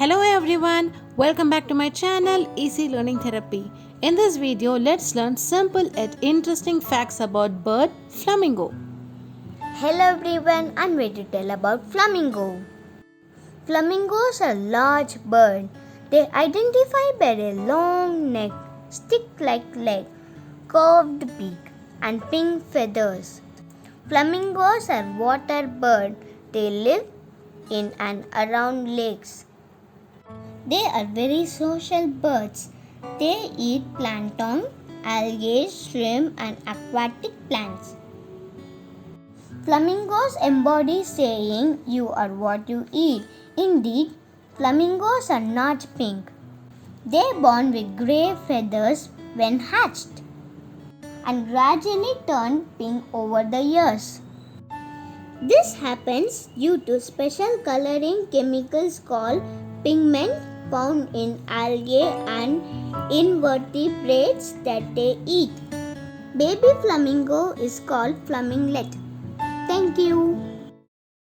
Hello everyone, welcome back to my channel Easy Learning Therapy. In this video, let's learn simple yet interesting facts about bird flamingo. Hello everyone, I'm ready to tell about flamingo. Flamingos are large bird. They identify by a long neck, stick-like leg, curved beak, and pink feathers. Flamingos are water bird. They live in and around lakes. They are very social birds. They eat plankton, algae, shrimp, and aquatic plants. Flamingos embody saying, "You are what you eat." Indeed, flamingos are not pink. They born with grey feathers when hatched and gradually turn pink over the years. This happens due to special coloring chemicals called pigment found in algae and invertebrates that they eat. Baby flamingo is called flaminglet. Thank you.